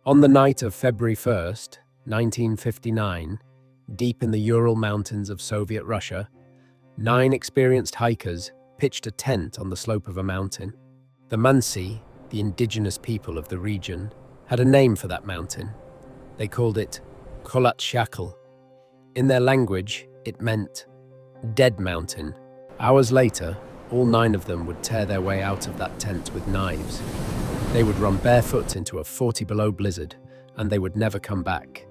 On the night of February 1st, 1959, deep in the Ural Mountains of Soviet Russia, 9 experienced hikers pitched a tent on the slope of a mountain. The Mansi, the indigenous people of the region, had a name for that mountain. They called it Kholat Syakhl. In their language, it meant dead mountain. Hours later, all 9 of them would tear their way out of that tent with knives. They would run barefoot into a 40-below blizzard, and they would never come back.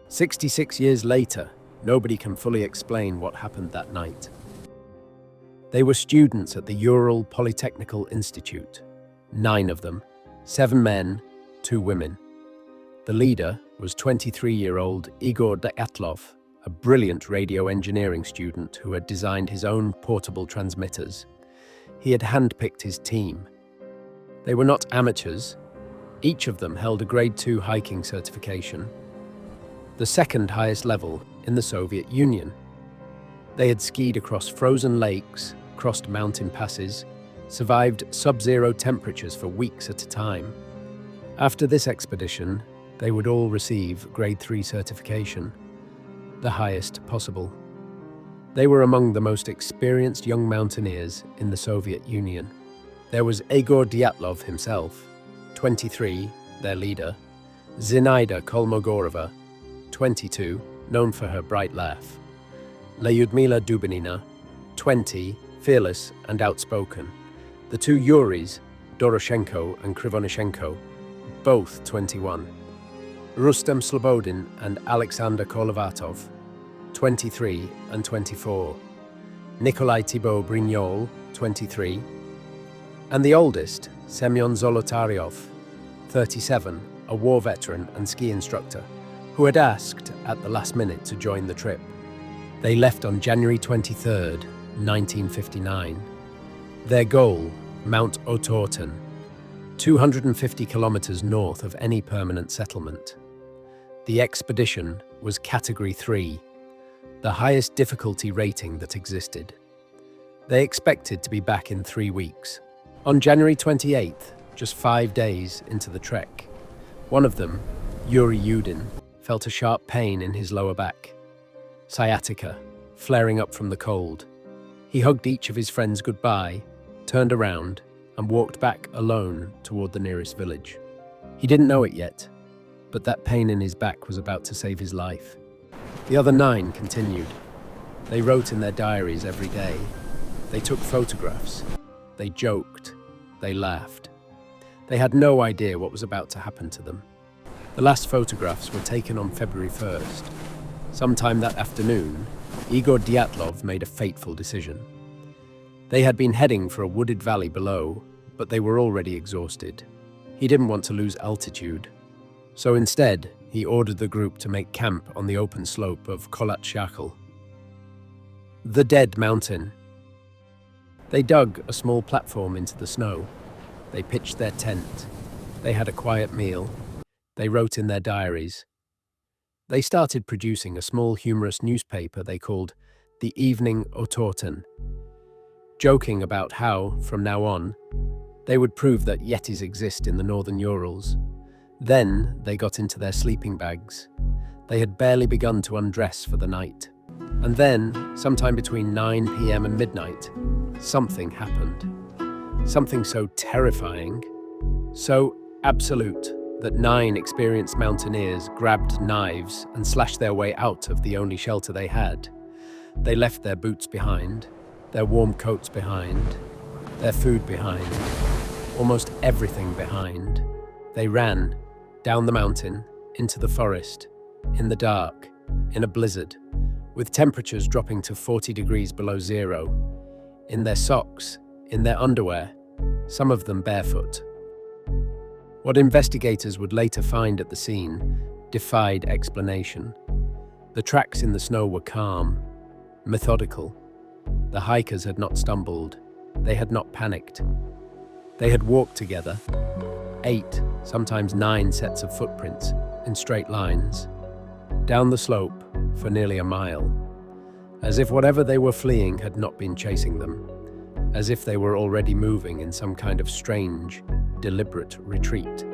66 years later, nobody can fully explain what happened that night. They were students at the Ural Polytechnical Institute, 9 of them, 7 men, 2 women. The leader was 23-year-old Igor Dyatlov, a brilliant radio engineering student who had designed his own portable transmitters. He had handpicked his team. They were not amateurs. Each of them held a Grade 2 hiking certification, the second highest level in the Soviet Union. They had skied across frozen lakes, crossed mountain passes, survived sub-zero temperatures for weeks at a time. After this expedition, they would all receive Grade 3 certification, the highest possible. They were among the most experienced young mountaineers in the Soviet Union. There was Igor Dyatlov himself, 23, their leader, Zinaida Kolmogorova, 22, known for her bright laugh, Lyudmila Dubinina, 20, fearless and outspoken, the 2 Yuris, Doroshenko and Krivonishenko, both 21, Rustem Slobodin and Alexander Kolovatov, 23 and 24, Nikolai Thibault Brignol, 23, and the oldest, Semyon Zolotaryov, 37, a war veteran and ski instructor, who had asked at the last minute to join the trip. They left on January 23rd, 1959. Their goal, Mount Otorten, 250 kilometers north of any permanent settlement. The expedition was Category 3, the highest difficulty rating that existed. They expected to be back in 3 weeks. On January 28th, just 5 days into the trek, one of them, Yuri Yudin, felt a sharp pain in his lower back, sciatica, flaring up from the cold. He hugged each of his friends goodbye, turned around, and walked back alone toward the nearest village. He didn't know it yet, but that pain in his back was about to save his life. The other 9 continued. They wrote in their diaries every day. They took photographs. They joked. They laughed. They had no idea what was about to happen to them. The last photographs were taken on February 1st. Sometime that afternoon, Igor Dyatlov made a fateful decision. They had been heading for a wooded valley below, but they were already exhausted. He didn't want to lose altitude. So instead, he ordered the group to make camp on the open slope of Kholat Syakhl, the dead mountain. They dug a small platform into the snow. They pitched their tent. They had a quiet meal. They wrote in their diaries. They started producing a small humorous newspaper they called The Evening Otorten, joking about how, from now on, they would prove that Yetis exist in the northern Urals. Then they got into their sleeping bags. They had barely begun to undress for the night. And then, sometime between 9 p.m. and midnight, something happened. Something so terrifying, so absolute, that 9 experienced mountaineers grabbed knives and slashed their way out of the only shelter they had. They left their boots behind, their warm coats behind, their food behind, almost everything behind. They ran down the mountain, into the forest, in the dark, in a blizzard, with temperatures dropping to 40 degrees below zero, in their socks, in their underwear, some of them barefoot. What investigators would later find at the scene defied explanation. The tracks in the snow were calm, methodical. The hikers had not stumbled. They had not panicked. They had walked together, 8, sometimes 9 sets of footprints in straight lines, down the slope for nearly a mile, as if whatever they were fleeing had not been chasing them, as if they were already moving in some kind of strange, deliberate retreat.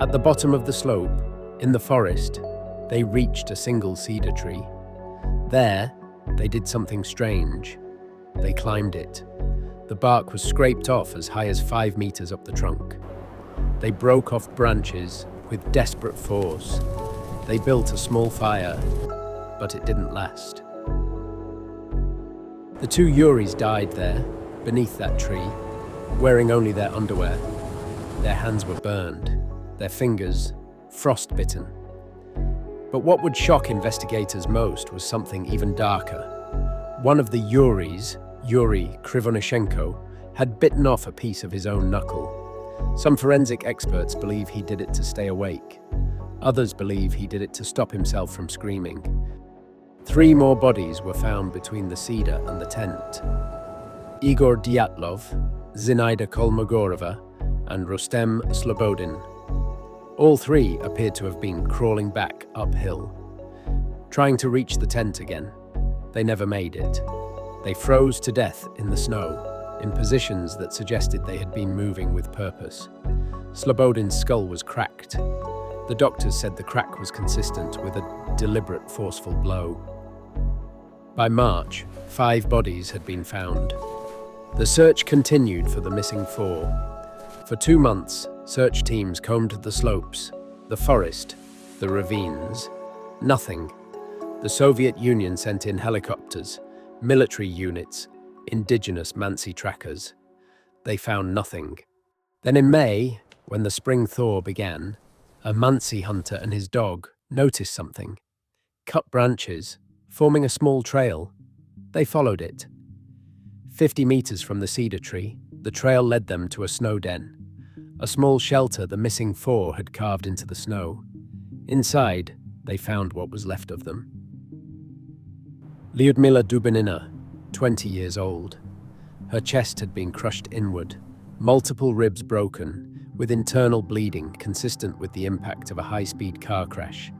At the bottom of the slope, in the forest, they reached a single cedar tree. There, they did something strange. They climbed it. The bark was scraped off as high as 5 meters up the trunk. They broke off branches with desperate force. They built a small fire, but it didn't last. The 2 Yuris died there, beneath that tree, wearing only their underwear. Their hands were burned, their fingers frostbitten. But what would shock investigators most was something even darker. One of the Yuris, Yuri Krivonishenko, had bitten off a piece of his own knuckle. Some forensic experts believe he did it to stay awake. Others believe he did it to stop himself from screaming. 3 more bodies were found between the cedar and the tent. Igor Dyatlov, Zinaida Kolmogorova, and Rustem Slobodin. All 3 appeared to have been crawling back uphill, trying to reach the tent again. They never made it. They froze to death in the snow, in positions that suggested they had been moving with purpose. Slobodin's skull was cracked. The doctors said the crack was consistent with a deliberate, forceful blow. By March, 5 bodies had been found. The search continued for the missing 4. For 2 months, search teams combed the slopes, the forest, the ravines. Nothing. The Soviet Union sent in helicopters, military units, indigenous Mansi trackers. They found nothing. Then in May, when the spring thaw began, a Mansi hunter and his dog noticed something. Cut branches, forming a small trail. They followed it. 50 meters from the cedar tree, the trail led them to a snow den, a small shelter the missing 4 had carved into the snow. Inside, they found what was left of them. Lyudmila Dubinina, 20 years old. Her chest had been crushed inward, multiple ribs broken, with internal bleeding consistent with the impact of a high-speed car crash.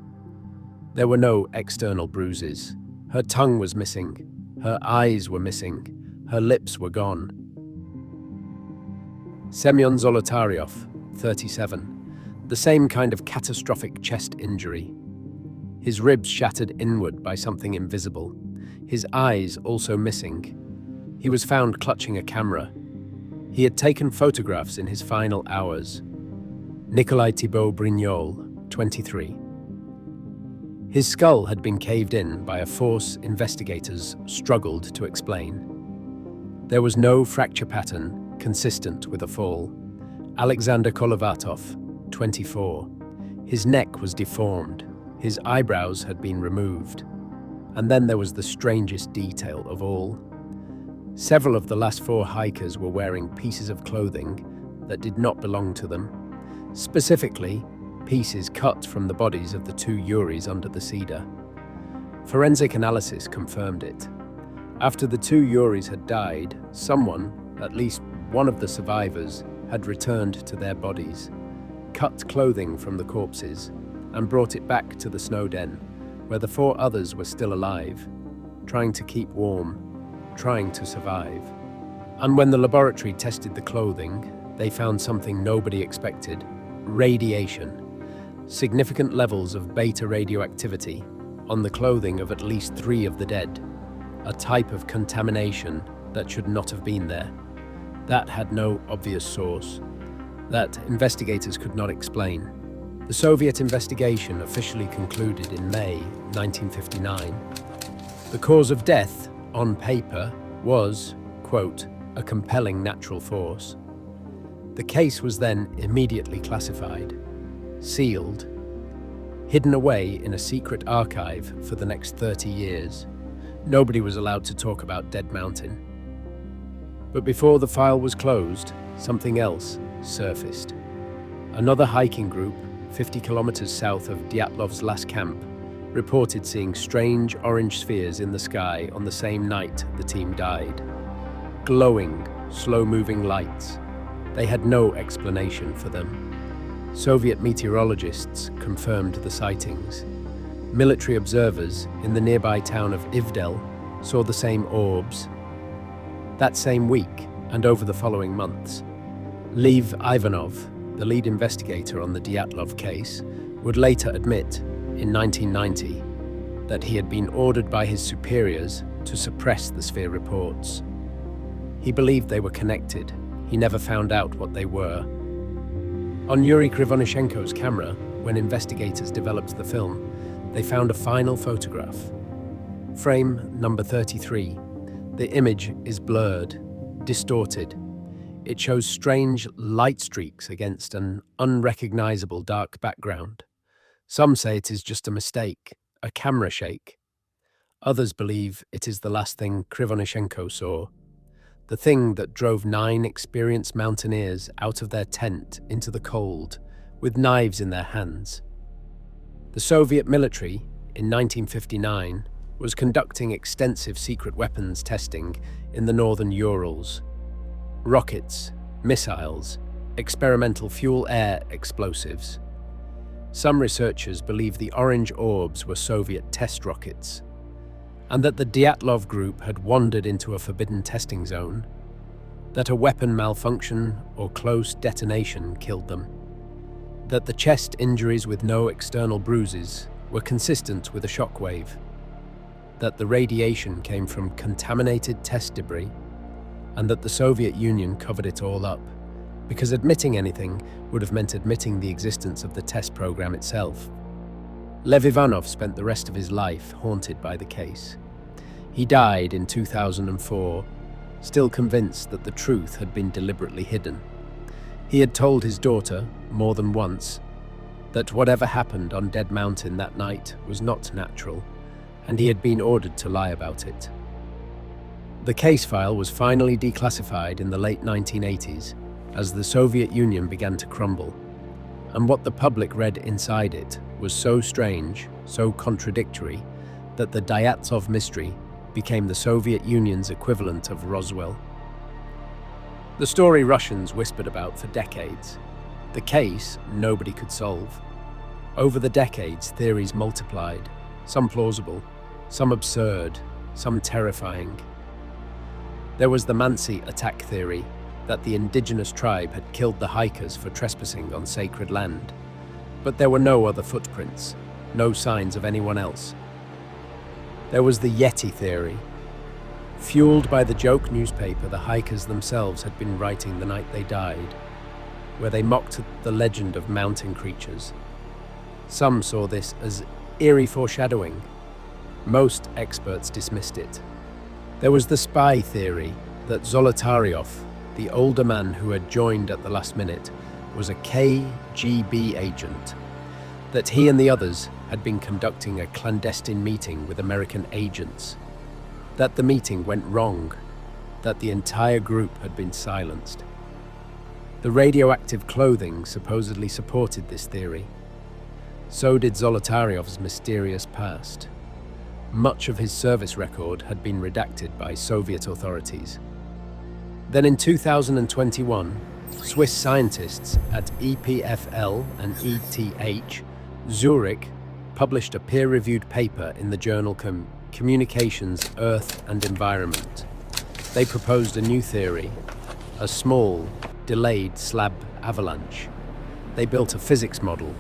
There were no external bruises. Her tongue was missing. Her eyes were missing. Her lips were gone. Semyon Zolotaryov, 37. The same kind of catastrophic chest injury. His ribs shattered inward by something invisible. His eyes also missing. He was found clutching a camera. He had taken photographs in his final hours. Nikolai Thibault Brignol, 23. His skull had been caved in by a force investigators struggled to explain. There was no fracture pattern consistent with a fall. Alexander Kolovatov, 24. His neck was deformed. His eyebrows had been removed. And then there was the strangest detail of all. Several of the last 4 hikers were wearing pieces of clothing that did not belong to them. Specifically, pieces cut from the bodies of the 2 Yuris under the cedar. Forensic analysis confirmed it. After the 2 Yuris had died, someone, at least one of the survivors, had returned to their bodies, cut clothing from the corpses, and brought it back to the snow den, where the 4 others were still alive, trying to keep warm, trying to survive. And when the laboratory tested the clothing, they found something nobody expected: radiation. Significant levels of beta radioactivity on the clothing of at least 3 of the dead, a type of contamination that should not have been there. That had no obvious source, that investigators could not explain. The Soviet investigation officially concluded in May 1959. The cause of death, on paper, was, quote, a compelling natural force. The case was then immediately classified, sealed, hidden away in a secret archive for the next 30 years. Nobody was allowed to talk about Dead Mountain. But before the file was closed, something else surfaced. Another hiking group, 50 kilometers south of Dyatlov's last camp, reported seeing strange orange spheres in the sky on the same night the team died. Glowing, slow-moving lights. They had no explanation for them. Soviet meteorologists confirmed the sightings. Military observers in the nearby town of Ivdel saw the same orbs. That same week, and over the following months, Lev Ivanov, the lead investigator on the Dyatlov case, would later admit, in 1990, that he had been ordered by his superiors to suppress the sphere reports. He believed they were connected. He never found out what they were. On Yuri Krivonishenko's camera, when investigators developed the film, they found a final photograph. Frame number 33. The image is blurred, distorted. It shows strange light streaks against an unrecognizable dark background. Some say it is just a mistake, a camera shake. Others believe it is the last thing Krivonishenko saw. The thing that drove 9 experienced mountaineers out of their tent into the cold, with knives in their hands. The Soviet military, in 1959, was conducting extensive secret weapons testing in the northern Urals. Rockets, missiles, experimental fuel-air explosives. Some researchers believe the orange orbs were Soviet test rockets, and that the Dyatlov group had wandered into a forbidden testing zone, that a weapon malfunction or close detonation killed them, that the chest injuries with no external bruises were consistent with a shockwave, that the radiation came from contaminated test debris, and that the Soviet Union covered it all up, because admitting anything would have meant admitting the existence of the test program itself. Lev Ivanov spent the rest of his life haunted by the case. He died in 2004, still convinced that the truth had been deliberately hidden. He had told his daughter, more than once, that whatever happened on Dead Mountain that night was not natural, and he had been ordered to lie about it. The case file was finally declassified in the late 1980s as the Soviet Union began to crumble, and what the public read inside it was so strange, so contradictory, that the Dyatlov mystery became the Soviet Union's equivalent of Roswell. The story Russians whispered about for decades. The case nobody could solve. Over the decades, theories multiplied, some plausible, some absurd, some terrifying. There was the Mansi attack theory, that the indigenous tribe had killed the hikers for trespassing on sacred land. But there were no other footprints, no signs of anyone else. There was the Yeti theory. Fueled by the joke newspaper the hikers themselves had been writing the night they died, where they mocked the legend of mountain creatures. Some saw this as eerie foreshadowing. Most experts dismissed it. There was the spy theory that Zolotaryov, the older man who had joined at the last minute, was a KGB agent, that he and the others had been conducting a clandestine meeting with American agents, that the meeting went wrong, that the entire group had been silenced. The radioactive clothing supposedly supported this theory. So did Zolotaryov's mysterious past. Much of his service record had been redacted by Soviet authorities. Then in 2021, Swiss scientists at EPFL and ETH, Zurich, published a peer-reviewed paper in the journal Communications, Earth and Environment. They proposed a new theory, a small, delayed slab avalanche. They built a physics model.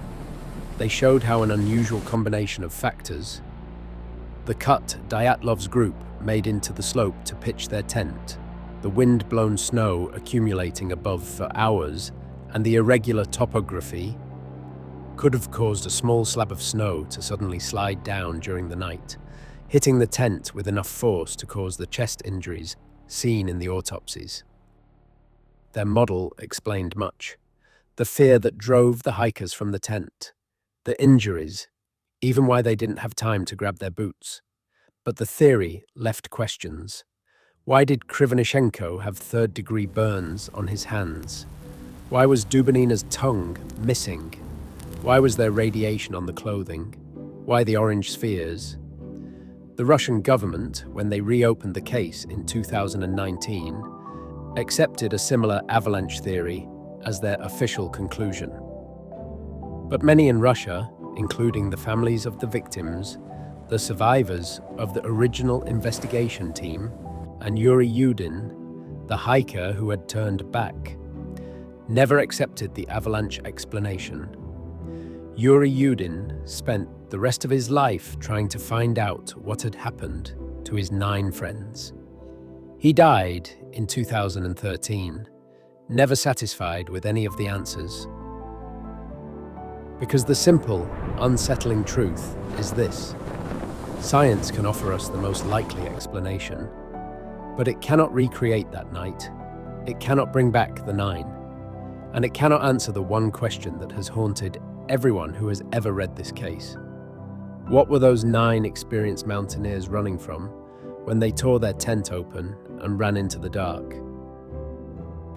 They showed how an unusual combination of factors, the cut Dyatlov's group made into the slope to pitch their tent, the wind-blown snow accumulating above for hours, and the irregular topography, could have caused a small slab of snow to suddenly slide down during the night, hitting the tent with enough force to cause the chest injuries seen in the autopsies. Their model explained much. The fear that drove the hikers from the tent, the injuries, even why they didn't have time to grab their boots. But the theory left questions. Why did Krivonishenko have third-degree burns on his hands? Why was Dubinina's tongue missing? Why was there radiation on the clothing? Why the orange spheres? The Russian government, when they reopened the case in 2019, accepted a similar avalanche theory as their official conclusion. But many in Russia, including the families of the victims, the survivors of the original investigation team, and Yuri Yudin, the hiker who had turned back, never accepted the avalanche explanation. Yuri Yudin spent the rest of his life trying to find out what had happened to his 9 friends. He died in 2013, never satisfied with any of the answers. Because the simple, unsettling truth is this: science can offer us the most likely explanation, but it cannot recreate that night. It cannot bring back the 9. And it cannot answer the one question that has haunted everyone who has ever read this case. What were those 9 experienced mountaineers running from when they tore their tent open and ran into the dark?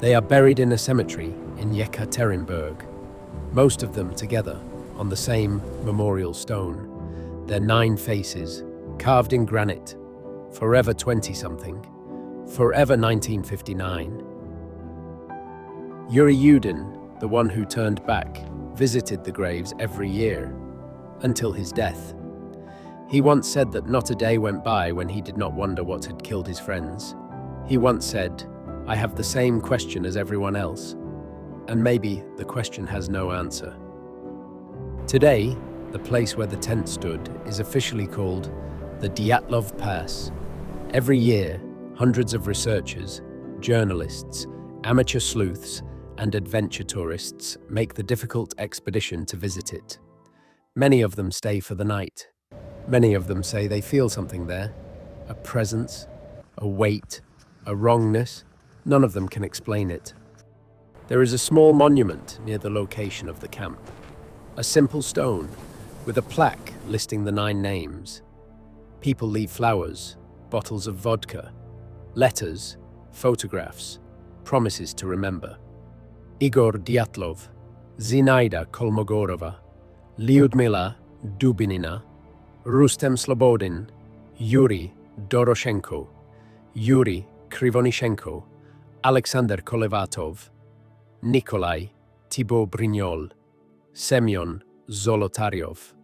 They are buried in a cemetery in Yekaterinburg, most of them together on the same memorial stone, their 9 faces carved in granite, forever 20-something, forever 1959. Yuri Yudin, the one who turned back, visited the graves every year, until his death. He once said that not a day went by when he did not wonder what had killed his friends. He once said, "I have the same question as everyone else, and maybe the question has no answer." Today, the place where the tent stood is officially called the Dyatlov Pass. Every year, hundreds of researchers, journalists, amateur sleuths, and adventure tourists make the difficult expedition to visit it. Many of them stay for the night. Many of them say they feel something there, a presence, a weight, a wrongness. None of them can explain it. There is a small monument near the location of the camp, a simple stone with a plaque listing the 9 names. People leave flowers, bottles of vodka, letters, photographs, promises to remember. Igor Dyatlov, Zinaida Kolmogorova, Lyudmila Dubinina, Rustem Slobodin, Yuri Doroshenko, Yuri Krivonishenko, Alexander Kolevatov, Nikolai Thibaut Brignol, Semyon Zolotaryov.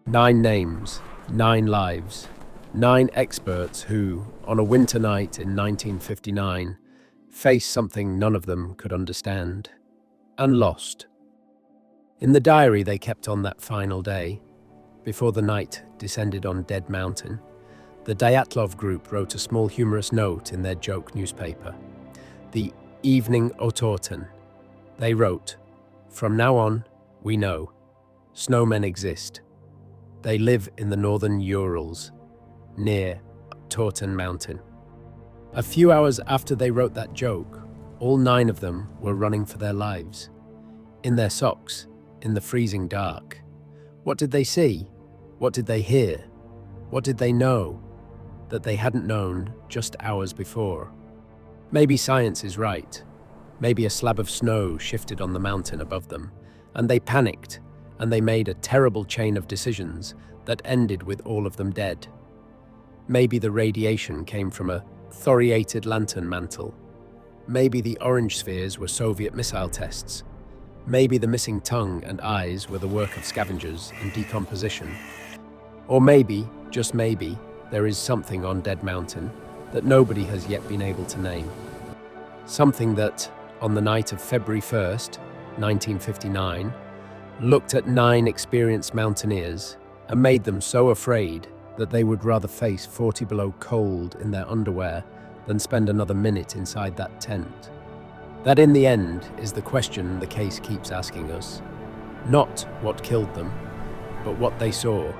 9 names, 9 lives, 9 experts who, on a winter night in 1959, faced something none of them could understand, and lost. In the diary they kept on that final day, before the night descended on Dead Mountain, the Dyatlov group wrote a small humorous note in their joke newspaper, the Evening Otorten. They wrote, "From now on, we know. Snowmen exist. They live in the northern Urals, near Torten Mountain." A few hours after they wrote that joke, all 9 of them were running for their lives. In their socks, in the freezing dark. What did they see? What did they hear? What did they know that they hadn't known just hours before? Maybe science is right. Maybe a slab of snow shifted on the mountain above them, and they panicked, and they made a terrible chain of decisions that ended with all of them dead. Maybe the radiation came from a thoriated lantern mantle. Maybe the orange spheres were Soviet missile tests. Maybe the missing tongue and eyes were the work of scavengers in decomposition. Or maybe, just maybe, there is something on Dead Mountain that nobody has yet been able to name. Something that, on the night of February 1st, 1959, looked at 9 experienced mountaineers and made them so afraid that they would rather face 40 below cold in their underwear than spend another minute inside that tent. That in the end is the question the case keeps asking us. Not what killed them, but what they saw,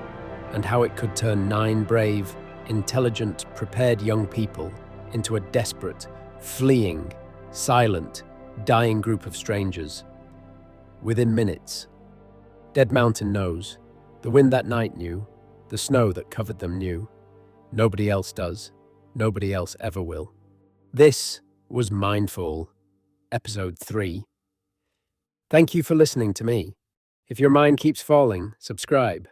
and how it could turn 9 brave, intelligent, prepared young people into a desperate, fleeing, silent, dying group of strangers. Within minutes. Dead Mountain knows. The wind that night knew. The snow that covered them knew. Nobody else does. Nobody else ever will. This was Mindfall, Episode 3. Thank you for listening to me. If your mind keeps falling, subscribe.